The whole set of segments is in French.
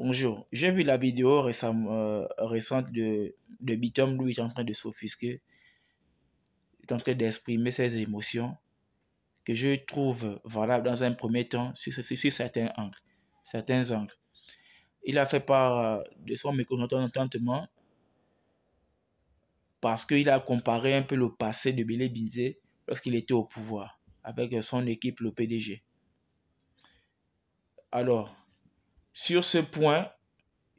Bonjour, j'ai vu la vidéo récente de Bitom. Lui est en train de s'offusquer, est en train d'exprimer ses émotions que je trouve valables dans un premier temps sur certains angles. Il a fait part de son mécontentement parce qu'il a comparé un peu le passé de Bélé Binzé lorsqu'il était au pouvoir avec son équipe, le PDG. Alors, sur ce point,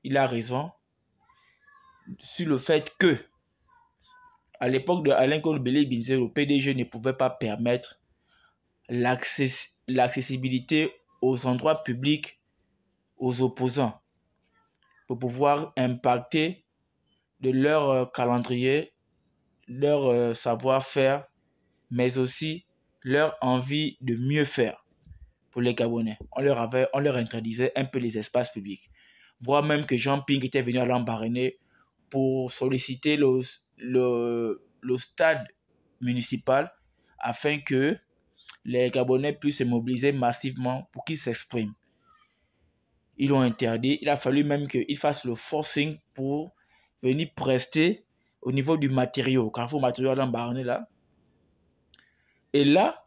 il a raison sur le fait que à l'époque de Alain Bélé Binzé, le PDG ne pouvait pas permettre l'accessibilité aux endroits publics aux opposants pour pouvoir impacter de leur calendrier, leur savoir-faire, mais aussi leur envie de mieux faire pour les Gabonais. On leur interdisait un peu les espaces publics. Voire même que Jean Ping était venu à Lambaréné pour solliciter le stade municipal afin que les Gabonais puissent se mobiliser massivement pour qu'ils s'expriment. Ils l'ont interdit. Il a fallu même qu'ils fassent le forcing pour venir prester au niveau du matériau, carrefour matériau Lambaréné là. Et là,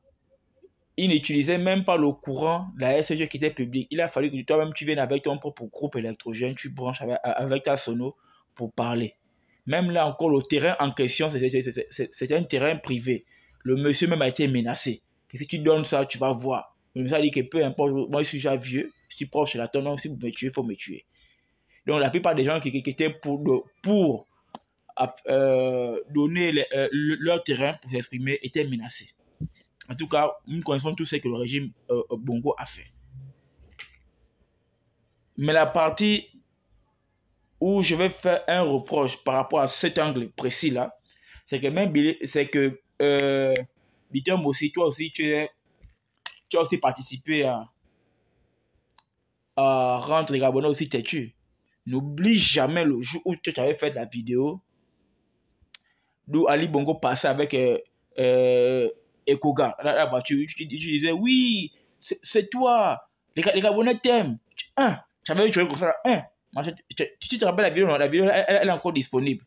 ils n'utilisaient même pas le courant de la SCG qui était public. Il a fallu que toi-même tu viennes avec ton propre groupe électrogène, tu branches avec ta sono pour parler. Même là encore, le terrain en question, c'est un terrain privé. Le monsieur même a été menacé. Que si tu donnes ça, tu vas voir. Le monsieur a dit que peu importe, moi je suis déjà vieux, je suis proche de la tonne, si vous me tuez, il faut me tuer. Donc la plupart des gens qui étaient pour donner leur terrain pour s'exprimer étaient menacés. En tout cas, nous connaissons tous ce que le régime Bongo a fait. Mais la partie où je vais faire un reproche par rapport à cet angle précis là, c'est que Bitom aussi, toi aussi, tu as aussi participé à rendre les Gabonais aussi têtus. N'oublie jamais le jour où tu avais fait la vidéo d'où Ali Bongo passait avec Ekoga. Là, tu disais, oui, c'est toi, les Gabonais t'aiment. J'avais joué comme ça. Tu te rappelles la vidéo elle est encore disponible.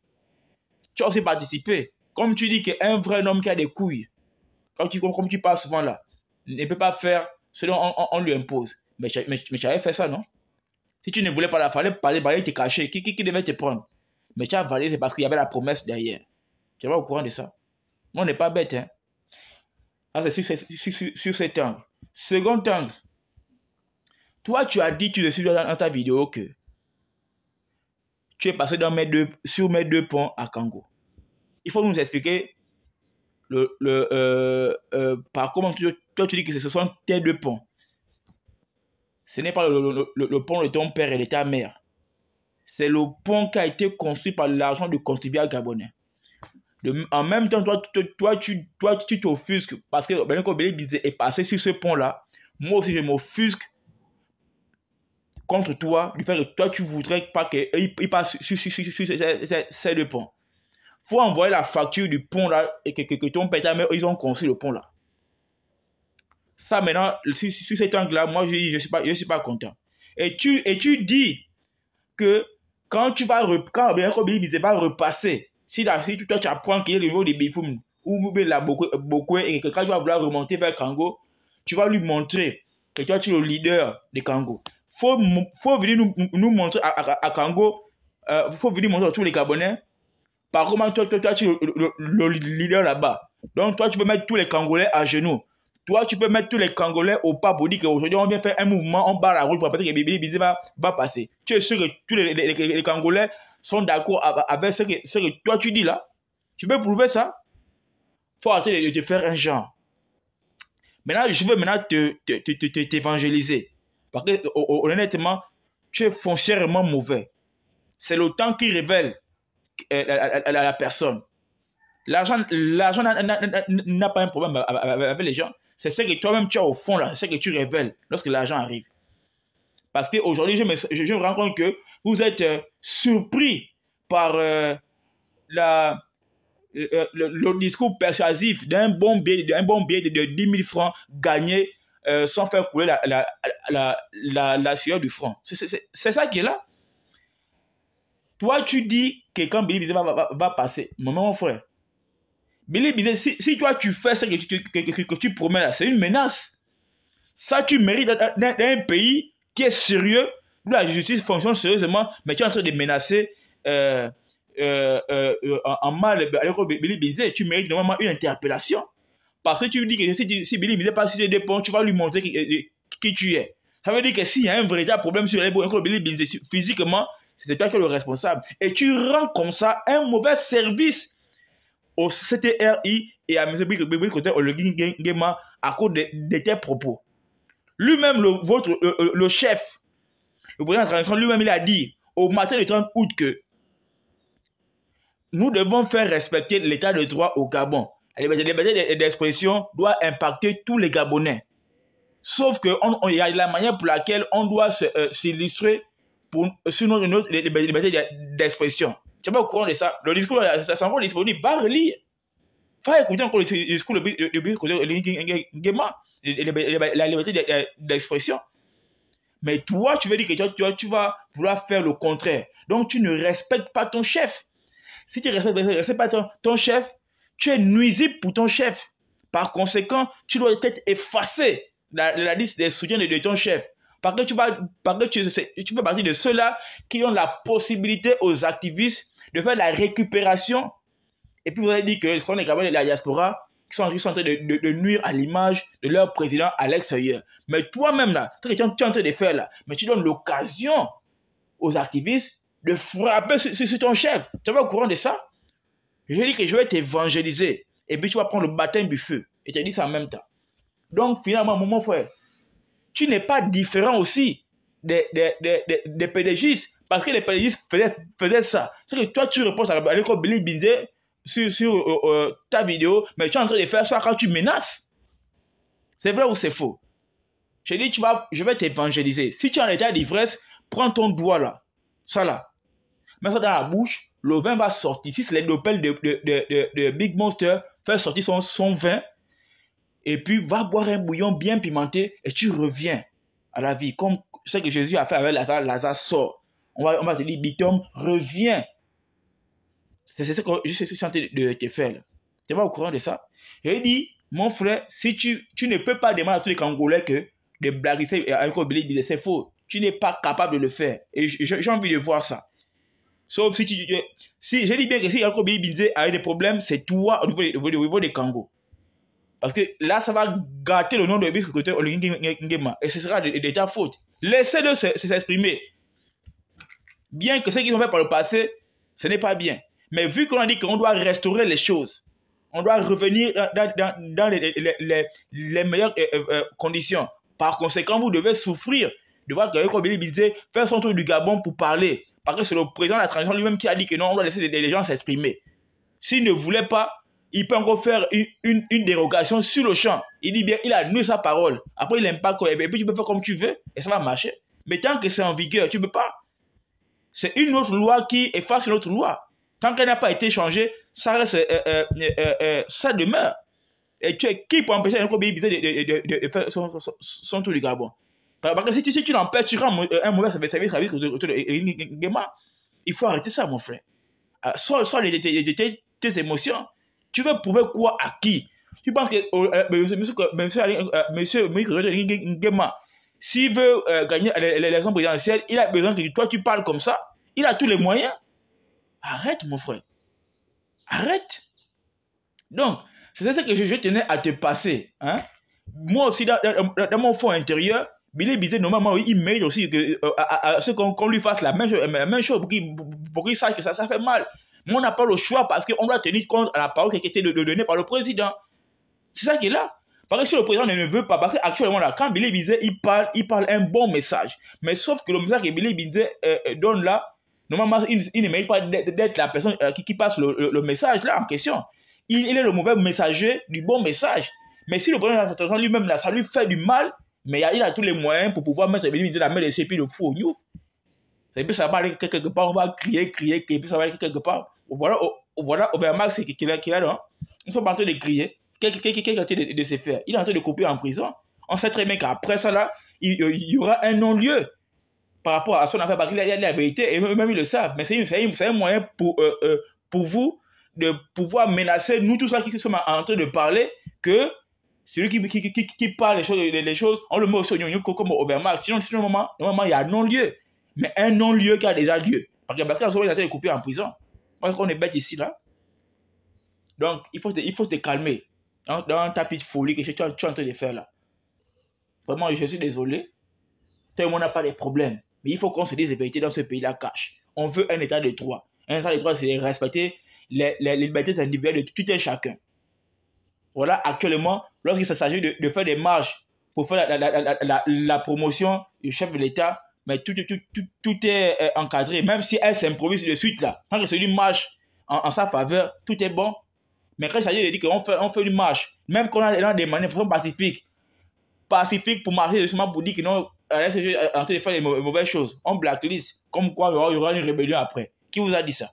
Tu as aussi participé. Comme tu dis qu'un vrai homme qui a des couilles, comme tu parles souvent là, ne peut pas faire ce dont on lui impose. Mais tu avais fait ça, non? Si tu ne voulais pas la fallait parler, te cacher. Qui devait te prendre? Mais tu as validé, c'est parce qu'il y avait la promesse derrière. Tu es pas au courant de ça? Moi, on n'est pas bête, hein. Ça, c'est sur cet angle. Second angle. Toi, tu as dit, tu le suis dans ta vidéo que tu es passé sur mes deux ponts à Kango. Il faut nous expliquer par comment toi tu dis que ce sont tes deux ponts. Ce n'est pas le pont de ton père et de ta mère. C'est le pont qui a été construit par l'argent du contribuable gabonais. En même temps, toi tu t'offusques parce que Beneko Bélé est passé sur ce pont-là. Moi aussi, je m'offusque contre toi du fait que toi, tu voudrais pas qu'il passe sur ces deux ponts. Il faut envoyer la facture du pont là et que ton père et ta mère, ils ont construit le pont là. Ça maintenant, sur cet angle-là, moi je suis pas content. Et tu dis que quand Beneko Bélé va repasser, si toi tu apprends qu'il y a le niveau de Bifoum ou la beaucoup et que quand tu vas vouloir remonter vers Kango, tu vas lui montrer que toi tu es le leader de Kango. Faut venir nous montrer à Kango, faut venir montrer à tous les Gabonais par comment toi tu es le leader là-bas. Donc toi tu peux mettre tous les Cangolais à genoux. Toi, tu peux mettre tous les Cangolais au pas pour dire qu'aujourd'hui, on vient faire un mouvement, on barre la route pour peut-être que Bébé Bizé va passer. Tu es sûr que tous les Cangolais sont d'accord avec ce que toi tu dis là? Tu peux prouver ça? Il faut arrêter de te faire un genre. Maintenant, je veux maintenant t'évangéliser. Parce que, honnêtement, tu es foncièrement mauvais. C'est le temps qui révèle la personne. L'argent n'a pas un problème avec les gens. C'est ce que toi-même tu as au fond là, c'est ce que tu révèles lorsque l'argent arrive. Parce qu'aujourd'hui, je me rends compte que vous êtes surpris par le discours persuasif d'un bon billet de 10 000 francs gagné sans faire couler la sueur du front. C'est ça qui est là. Toi, tu dis que quand Billy Bizet va passer, mon frère, Billy Bizet, si toi tu fais ça que tu promets là, c'est une menace. Ça, tu mérites d'un pays qui est sérieux, où la justice fonctionne sérieusement, mais tu es en train de menacer en mal avec Billy Bizet. Tu mérites normalement une interpellation. Parce que tu dis que si Billy Bizet passe sur des ponts, tu vas lui montrer qui tu es. Ça veut dire que s'il y a un véritable problème sur les ponts, Billy Bizet physiquement, c'est toi qui es le responsable. Et tu rends comme ça un mauvais service au CTRI et à M. Bricoteur Olegui à cause de tes propos. Lui-même, le chef, le président de la transition, lui-même, il a dit au matin du 30 août que nous devons faire respecter l'état de droit au Gabon. La liberté d'expression doit impacter tous les Gabonais. Sauf qu'il y a la manière pour laquelle on doit s'illustrer sur notre liberté d'expression. Tu n'es pas au courant de ça. Le discours, c'est encore disponible. Va relire. Va écouter encore le discours de Nguema, la liberté d'expression. Mais toi, tu veux dire que tu vas vouloir faire le contraire. Donc, tu ne respectes pas ton chef. Si tu ne respectes pas ton chef, tu es nuisible pour ton chef. Par conséquent, tu dois être effacé de la liste des soutiens de ton chef. Parce que tu fais partie de ceux-là qui ont la possibilité aux activistes de faire la récupération. Et puis vous allez dire que ce sont les Gabonais de la diaspora qui sont en train de nuire à l'image de leur président à l'extérieur. Mais toi-même, là, ce que tu es en train de faire là, mais tu donnes l'occasion aux activistes de frapper sur ton chef. Tu es pas au courant de ça? Je dis que je vais t'évangéliser. Et puis tu vas prendre le baptême du feu. Et tu as dit ça en même temps. Donc finalement, mon frère, tu n'es pas différent aussi des PDGistes. Parce que les PDGistes faisaient ça. C'est que toi, tu réponds à l'école Billy Bizet sur ta vidéo, mais tu es en train de faire ça quand tu menaces. C'est vrai ou c'est faux? Je dis, je vais t'évangéliser. Si tu es en état d'ivresse, prends ton doigt là. Ça là. Mets ça dans la bouche. Le vin va sortir. Si c'est les dopels de Big Monster, fais sortir son vin. Et puis, va boire un bouillon bien pimenté et tu reviens à la vie. Comme ce que Jésus a fait avec Lazare. Lazare sort. On va te dire, Bitom, reviens. C'est ce que je suis en train de te faire. Tu n'es pas au courant de ça? J'ai dit, mon frère, si tu ne peux pas demander à tous les Congolais que de blaguer avec Billy Bizet, c'est faux. Tu n'es pas capable de le faire. Et j'ai envie de voir ça. Sauf si j'ai dit bien que si Billy Bizet a eu des problèmes, c'est toi au niveau des Congo. Parce que là, ça va gâter le nom de Bricoteur Olegui Nguema. Et ce sera de ta faute. Laissez-le s'exprimer. Bien que ce qu'ils ont fait par le passé, ce n'est pas bien. Mais vu qu'on a dit qu'on doit restaurer les choses, on doit revenir dans les meilleures conditions. Par conséquent, vous devez souffrir de voir que Billy Bizet fait son tour du Gabon pour parler. Parce que c'est le président de la transition lui-même qui a dit que non, on doit laisser les gens s'exprimer. S'il ne voulait pas, il peut encore faire une dérogation sur le champ. Il dit bien, il a noué sa parole. Après, il n'aime pas quoi. Et puis, tu peux faire comme tu veux et ça va marcher. Mais tant que c'est en vigueur, tu ne peux pas. C'est une autre loi qui efface une autre loi. Tant qu'elle n'a pas été changée, ça reste, ça demeure. Et qui peut empêcher un Billy Bizet de faire son tour du Gabon? Parce que si tu l'empêches, tu rends un mauvais service autour de Nguema. Il faut arrêter ça, mon frère. Soit tes émotions. Tu veux prouver quoi à qui? Tu penses que monsieur Nguema, s'il veut gagner l'élection présidentielle, il a besoin que toi tu parles comme ça? Il a tous les moyens. Arrête, mon frère. Arrête. Donc, c'est ça que je tenais à te passer. Hein? Moi aussi, dans mon fond intérieur, Billy Bizet, normalement, il mérite aussi à ce qu'on lui fasse la même chose pour qu'il sache que ça fait mal. Mais on n'a pas le choix parce qu'on doit tenir compte à la parole qui a été donnée par le président. C'est ça qui est là. Parce que si le président ne veut pas, parce qu'actuellement, là, quand Billy Bizet, il parle un bon message. Mais sauf que le message que Billy Bizet donne là, normalement, il ne mérite pas d'être la personne qui passe le message là en question. Il est le mauvais messager du bon message. Mais si le président de la transition lui-même, là, ça lui fait du mal, mais il a tous les moyens pour pouvoir mettre Billy Bizet la main dessus et puis le fou au Niouf. Et puis ça va aller quelque part, on va crier, et puis ça va aller quelque part. Voilà Obermax qui est là, non? Ils sont en train de crier. Qu'est-ce qu'il est en train de se faire? Il est en train de couper en prison. On sait très bien qu'après ça, là, il y aura un non-lieu par rapport à son affaire, parce qu'il y a la vérité, et même ils le savent. Mais c'est un moyen pour vous de pouvoir menacer, nous tous là qui sommes en train de parler, que celui qui parle les choses, on le met aussi comme Obermax. Sinon, normalement, il y a un non-lieu. Mais un non-lieu qui a déjà lieu. Parce que Bastien Soro, il a été coupé en prison. Parce qu'on est bête ici, là. Donc, il faut te calmer dans ta petite folie que tu es en train de faire là. Vraiment, je suis désolé. Tout le monde n'a pas de problème. Mais il faut qu'on se dise la vérité dans ce pays-là cash. On veut un état de droit. Un état de droit, c'est respecter les libertés individuelles de tout un chacun. Voilà, actuellement, lorsqu'il s'agit de faire des marches pour faire la promotion du chef de l'État, mais tout est encadré. Même si elle s'improvise de suite là, quand c'est une marche en sa faveur, tout est bon. Mais quand il s'agit de dire qu'on fait une marche, même qu'on a des manifestations pacifiques pour marcher justement pour dire que non, elle est en train de faire des mauvaises choses. On blacklist, comme quoi il y aura une rébellion après. Qui vous a dit ça?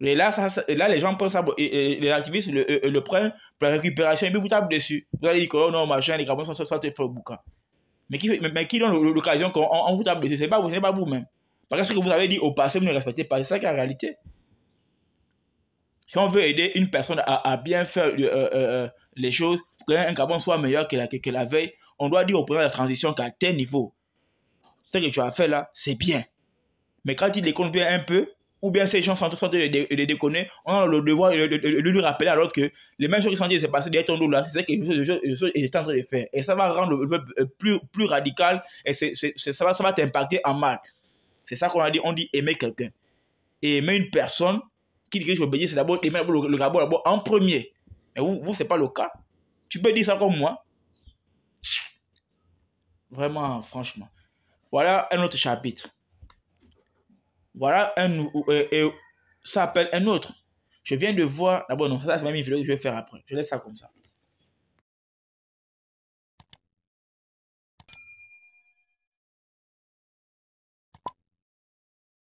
Et là, les gens pensent ça, et les activistes le prennent pour la récupération, et puis vous tapez dessus. Vous allez dire que oh non, machin, les Gabons sont fait au boucan. Mais qui donne l'occasion qu'on vous tape dessus? Ce n'est pas vous-même. Parce que ce que vous avez dit au passé, vous ne respectez pas. C'est ça qui est la réalité. Si on veut aider une personne à bien faire les choses, pour qu'un Gabon soit meilleur que la veille, on doit dire au président de la transition qu'à tel niveau, ce que tu as fait là, c'est bien. Mais quand il déconne bien un peu, ou bien ces gens sont en train de déconner, on a le devoir de lui rappeler alors que les mêmes choses qui sont en train de se passer derrière ton dos là, c'est ce que je est en train de faire. Et ça va rendre le peuple plus radical et ça va t'impacter en mal. C'est ça qu'on a dit, on dit aimer quelqu'un. Et aimer une personne qui dit que je obéis, c'est d'abord aimer le Gabon d'abord en premier. Mais vous c'est pas le cas. Tu peux dire ça comme moi. Vraiment, franchement. Voilà un autre chapitre. Voilà ça appelle un autre. Je viens de voir. D'abord, non, ça c'est même une vidéo que je vais faire après. Je laisse ça comme ça.